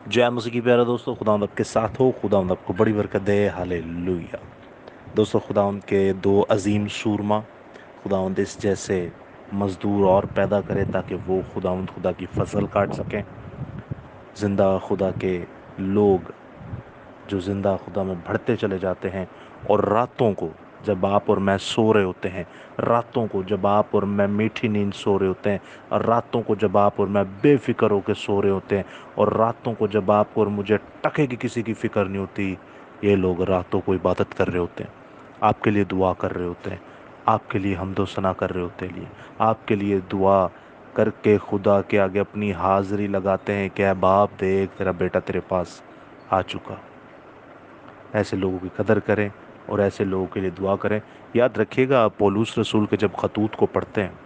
जय मसीह की प्यारे दोस्तों, खुदावंद आपके साथ हो। खुदावंद आपको बड़ी बरकत दे। हालेलुया। दोस्तों, खुदावंद के दो अजीम सूरमा खुदावंद इस जैसे मजदूर और पैदा करे ताकि वो खुदावंद खुदा की फसल काट सकें। जिंदा खुदा के लोग जो जिंदा खुदा में बढ़ते चले जाते हैं, और रातों को जब आप और मैं सो रहे होते हैं, रातों को जब आप और मैं मीठी नींद सो रहे होते हैं, और रातों को जब आप और मैं बेफिक्र होकर सो रहे होते हैं, और रातों को जब आपको और मुझे टके की किसी की फिक्र नहीं होती, ये लोग रातों को इबादत कर रहे होते हैं, आपके लिए दुआ कर रहे होते हैं, आपके लिए हमदो सना कर रहे होते हैं, आपके लिए दुआ करके खुदा के आगे अपनी हाजिरी लगाते हैं कि ऐ बाप देख, तेरा बेटा तेरे पास आ चुका। ऐसे लोगों की कदर करें और ऐसे लोगों के लिए दुआ करें। याद रखिएगा, आप पौलुस रसूल के जब खतूत को पढ़ते हैं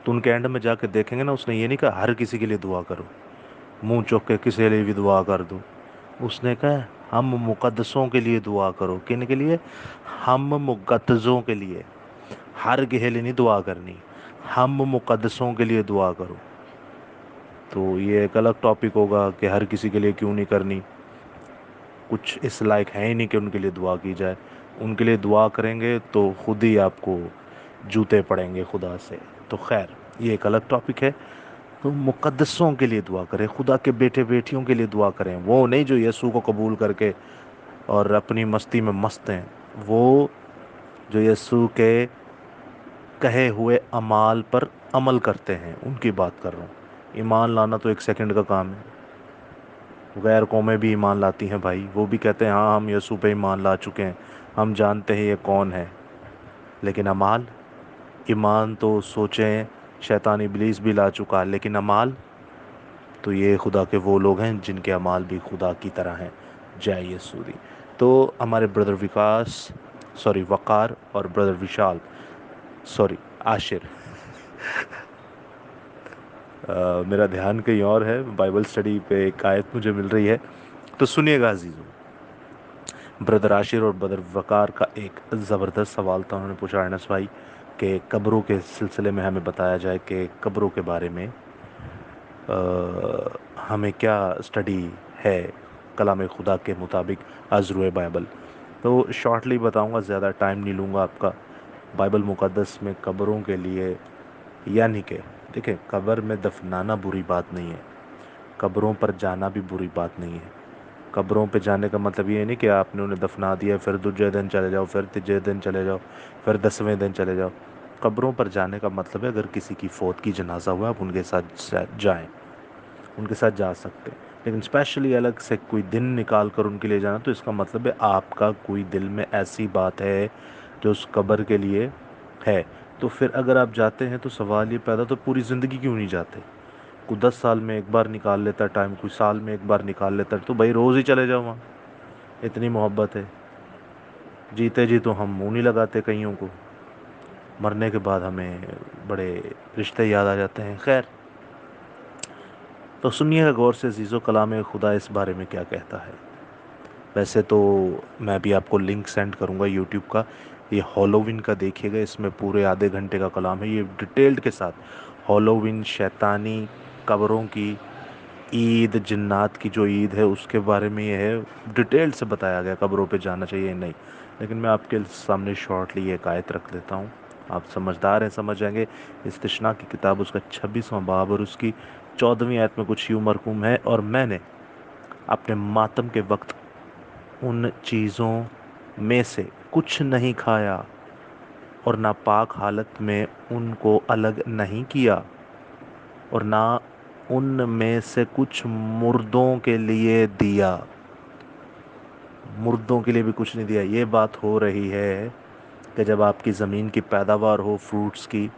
तो उनके एंड में जाके देखेंगे ना, उसने ये नहीं कहा हर किसी के लिए दुआ करो, मुंह चौक के किसी के लिए भी दुआ कर दो। उसने कहा हम मुकद्दसों के लिए दुआ करो। किन के लिए? हम मुकद्दसों के लिए। हर के लिए नहीं दुआ करनी, हम मुकद्दसों के लिए दुआ करो। तो ये एक अलग टॉपिक होगा कि हर किसी के लिए क्यों नहीं करनी। कुछ इस लायक है ही नहीं कि उनके लिए दुआ की जाए। उनके लिए दुआ करेंगे तो खुद ही आपको जूते पड़ेंगे खुदा से। तो खैर, ये एक अलग टॉपिक है। तो मुकद्दसों के लिए दुआ करें, खुदा के बेटे बेटियों के लिए दुआ करें, वो नहीं जो यीशु को कबूल करके और अपनी मस्ती में मस्त हैं। वो जो यीशु के कहे हुए अमाल पर अमल करते हैं, उनकी बात कर रहा हूँ। ईमान लाना तो एक सेकंड का काम है। गैर कौमें भी ईमान लाती हैं भाई, वो भी कहते हैं हाँ हम यीशु पे ईमान ला चुके हैं, हम जानते हैं ये कौन है। लेकिन अमाल, ईमान तो सोचें शैतान इब्लीस भी ला चुका है, लेकिन अमाल तो ये खुदा के वो लोग हैं जिनके अमाल भी खुदा की तरह हैं। जय यीशु दी। तो हमारे ब्रदर विकास, सॉरी वकार, और ब्रदर विशाल, सॉरी आशिर, मेरा ध्यान कहीं और है। बाइबल स्टडी पे एक आयत मुझे मिल रही है, तो सुनिएगा अजीजों। ब्रदर आशिर और ब्रदर वकार का एक ज़बरदस्त सवाल था। उन्होंने पूछा अनस भाई कि कब्रों के सिलसिले में हमें बताया जाए कि कब्रों के बारे में हमें क्या स्टडी है कलाम खुदा के मुताबिक अज़रुए बाइबल। तो शॉर्टली बताऊंगा, ज़्यादा टाइम नहीं लूँगा आपका। बाइबल मुक़द्दस में कब्रों के लिए, यानी कि देखिए, कब्र में दफनाना बुरी बात नहीं है, कब्रों पर जाना भी बुरी बात नहीं है। कब्रों पे जाने का मतलब ये नहीं कि आपने उन्हें दफना दिया फिर दूसरे दिन चले जाओ, फिर तीसरे दिन चले जाओ, फिर 10वें दिन चले जाओ। कब्रों पर जाने का मतलब है अगर किसी की फौत की जनाजा हुआ आप उनके साथ जाएं, उनके साथ जा सकते हैं। लेकिन स्पेशली अलग से कोई दिन निकाल कर उनके लिए जाना, तो इसका मतलब है आपका कोई दिल में ऐसी बात है जो उस कब्र के लिए है। तो फिर अगर आप जाते हैं तो सवाल ये पैदा, तो पूरी ज़िंदगी क्यों नहीं जाते? कोई 10 साल में एक बार निकाल लेता टाइम, कोई साल में एक बार निकाल लेता, तो भाई रोज़ ही चले जाओ वहाँ। इतनी मोहब्बत है, जीते जी तो हम मुंह नहीं लगाते कईयों को, मरने के बाद हमें बड़े रिश्ते याद आ जाते हैं। खैर, तो सुनिएगा गौर से अजीज़ो, कलाम खुदा इस बारे में क्या कहता है। वैसे तो मैं भी आपको लिंक सेंड करूँगा यूट्यूब का, ये हॉलोविन का देखिएगा, इसमें पूरे आधे घंटे का कलाम है, ये डिटेल्ड के साथ। हॉलोविन, शैतानी, कब्रों की ईद, जिन्नात की जो ईद है उसके बारे में ये है, डिटेल से बताया गया कब्रों पे जाना चाहिए नहीं। लेकिन मैं आपके सामने शॉर्टली एक आयत रख देता हूँ, आप समझदार हैं, समझ जाएंगे। इस्तिशना की किताब उसका 26वां बाब और उसकी 14वीं आयत में कुछ यूं मरकूम है, और मैंने अपने मातम के वक्त उन चीज़ों में से कुछ नहीं खाया और नापाक हालत में उनको अलग नहीं किया, और ना उनमें से कुछ मुर्दों के लिए दिया। मुर्दों के लिए भी कुछ नहीं दिया। ये बात हो रही है कि जब आपकी ज़मीन की पैदावार हो, फ्रूट्स की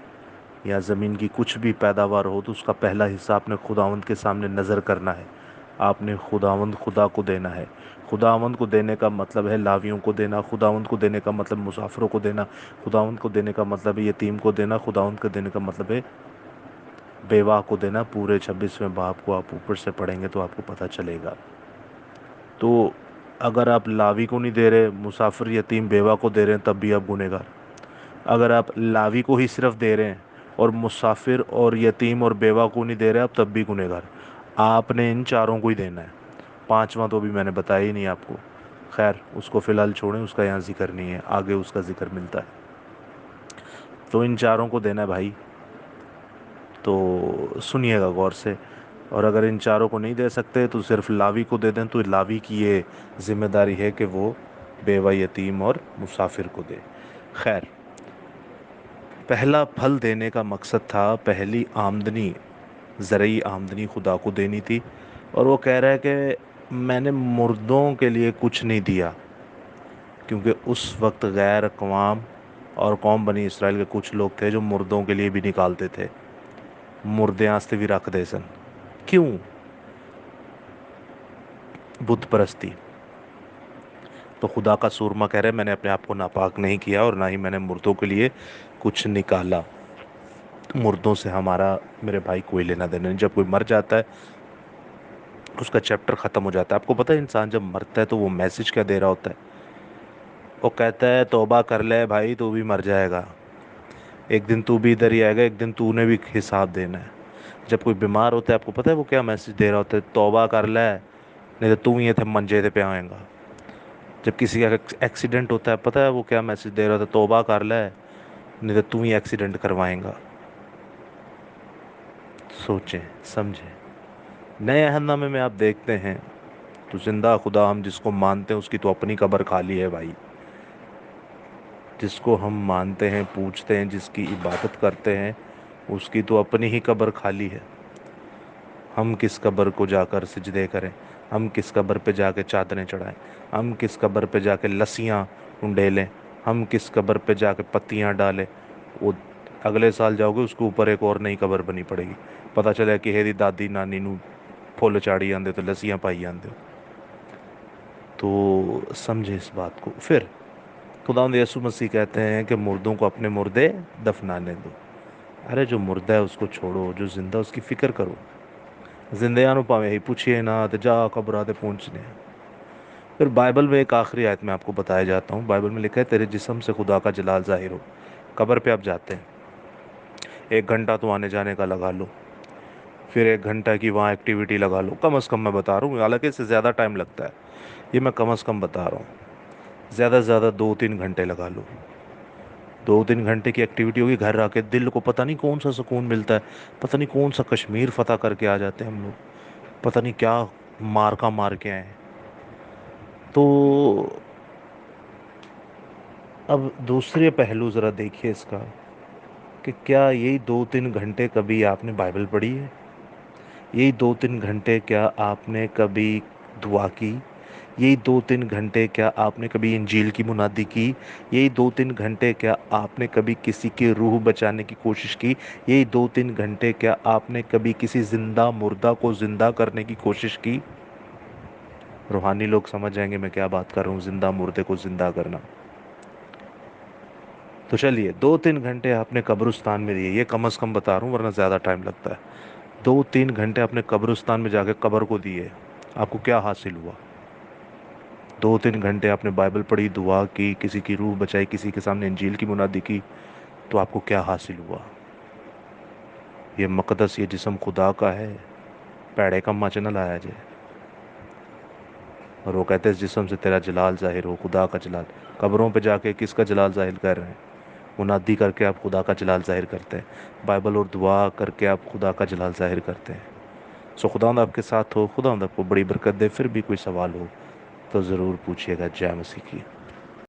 या ज़मीन की कुछ भी पैदावार हो, तो उसका पहला हिस्सा आपने खुदावंद के सामने नज़र करना है, आपने खुदा को देना है। खुदावंद को देने का मतलब है लावियों को देना, खुदावंद को देने का मतलब मुसाफिरों को देना, खुदावंद को देने का मतलब है यतीम को देना, खुदावंद को देने का मतलब है बेवा को देना। पूरे 26वें बाब को आप ऊपर से पढ़ेंगे तो आपको पता चलेगा। तो अगर आप लावी को नहीं दे रहे, मुसाफिर, यतीम, बेवा को दे रहे हैं, तब भी आप गुनहगार। अगर आप लावी को ही सिर्फ दे रहे हैं और मुसाफिर और यतीम और बेवा को नहीं दे रहे आप, तब भी गुनहगार। आपने इन चारों को ही देना है, पांचवा तो अभी मैंने बताया ही नहीं आपको। खैर उसको फ़िलहाल छोड़ें, उसका यहाँ जिक्र नहीं है, आगे उसका जिक्र मिलता है। तो इन चारों को देना है भाई, तो सुनिएगा गौर से। और अगर इन चारों को नहीं दे सकते तो सिर्फ लावी को दे दें, तो लावी की ये जिम्मेदारी है कि वो बेवा, यतीम और मुसाफिर को दे। खैर, पहला फल देने का मकसद था, पहली आमदनी, ज़रूरी आमदनी खुदा को देनी थी। और वो कह रहा है कि मैंने मुर्दों के लिए कुछ नहीं दिया, क्योंकि उस वक्त गैर अक़वाम और कौम बनी इसराइल के कुछ लोग थे जो मुर्दों के लिए भी निकालते थे, मुर्दे आस्ते भी रख दे सन। क्यों? बुत परस्ती। तो खुदा का सूरमा कह रहे हैं, मैंने अपने आप को नापाक नहीं किया और ना ही मैंने मुर्दों के लिए कुछ निकाला। मुर्दों से हमारा, मेरे भाई, कोई लेना देना नहीं। जब कोई मर जाता है उसका चैप्टर ख़त्म हो जाता है। आपको पता है इंसान जब मरता है तो वो मैसेज क्या दे रहा होता है? वो कहता है तौबा कर ले भाई, तू भी मर जाएगा, एक दिन तू भी इधर ही आएगा, एक दिन तूने भी हिसाब देना है। जब कोई बीमार होता है, आपको पता है वो क्या मैसेज दे रहा होता है? तौबा कर ले, नहीं तो तू ही थे मंजे पे आएगा। जब किसी का एक्सीडेंट होता है, पता है वो क्या मैसेज दे रहा होता है? तौबा कर ले, नहीं तो तू ही एक्सीडेंट करवाएगा। सोचें, समझें। नए अहदनामे में आप देखते हैं तो जिंदा खुदा हम जिसको मानते हैं उसकी तो अपनी कब्र खाली है भाई। जिसको हम मानते हैं, पूजते हैं, जिसकी इबादत करते हैं, उसकी तो अपनी ही कब्र खाली है। हम किस कब्र को जाकर सिजदे करें? हम किस कब्र पे जाके चादरें चढ़ाएं? हम किस कब्र पे जाके लस्सियाँ उंडेलें? हम किस कब्र पे जाके पत्तियाँ डालें? वो अगले साल जाओगे उसके ऊपर एक और नई कब्र बनी पड़ेगी, पता चले कि हेरी दादी नानी नू फुल चाड़ी आंदे तो लस्सियाँ पाई आंदे। तो समझे इस बात को। फिर खुदावंद यीशु मसीह कहते हैं कि मुर्दों को अपने मुर्दे दफनाने दो। अरे जो मुर्दा है उसको छोड़ो, जो जिंदा उसकी फिक्र करो। जिंदयां नु भावें ही पूछिए ना तो जा कब्रां ते पहुंचने। फिर बाइबल में एक आखिरी आयत में आपको बताया जाता हूँ। बाइबल में लिखा है, तेरे जिस्म से खुदा का जलाल जाहिर हो। कब्र पे आप जाते हैं, 1 घंटा तो आने जाने का लगा लो, फिर 1 घंटा की वहाँ एक्टिविटी लगा लो, कम से कम मैं बता रहा हूँ, हालांकि इससे ज़्यादा टाइम लगता है, ये मैं कम से कम बता रहा हूँ। ज़्यादा से ज़्यादा 2-3 घंटे लगा लो। 2-3 घंटे की एक्टिविटी होगी, घर आके दिल को पता नहीं कौन सा सुकून मिलता है। पता नहीं कौन सा कश्मीर फतह करके आ जाते हैं हम लोग, पता नहीं क्या मार के आए हैं। तो अब दूसरे पहलू ज़रा देखिए इसका, कि क्या यही 2-3 घंटे कभी आपने बाइबल पढ़ी है? यही 2-3 घंटे क्या आपने कभी दुआ की? यही 2-3 घंटे क्या आपने कभी इंजील की मुनादी की? यही 2-3 घंटे क्या आपने कभी किसी की रूह बचाने की कोशिश की? यही 2-3 घंटे क्या आपने कभी किसी जिंदा मुर्दा को जिंदा करने की कोशिश की? रूहानी लोग समझ जाएंगे मैं क्या बात कर रहा हूँ, जिंदा मुर्दे को जिंदा करना। तो चलिए, 2-3 घंटे आपने कब्रिस्तान में दिए, ये कम से कम बता रहा हूँ वरना ज़्यादा टाइम लगता है। 2-3 घंटे आपने कब्रिस्तान में जाके कब्र को दिए, आपको क्या हासिल हुआ? 2-3 घंटे आपने बाइबल पढ़ी, दुआ की, किसी की रूह बचाई, किसी के सामने इंजील की मुनादी की, तो आपको क्या हासिल हुआ? ये मकदस, ये जिस्म खुदा का है, पैड़े का मच न लाया जाए। और वो कहते हैं इस जिस्म से तेरा जलाल जाहिर हो, खुदा का जलाल। कब्रों पे जाके किसका जलाल जाहिर कर रहे हैं? मुनादी करके आप खुदा का जलाल जाहिर करते हैं, बाइबल और दुआ करके आप खुदा का जलाल जाहिर करते हैं। सो खुदावंद आपके साथ हो, खुदावंद आपको बड़ी बरकत दे। फिर भी कोई सवाल हो तो ज़रूर पूछिएगा। जय मसीह की।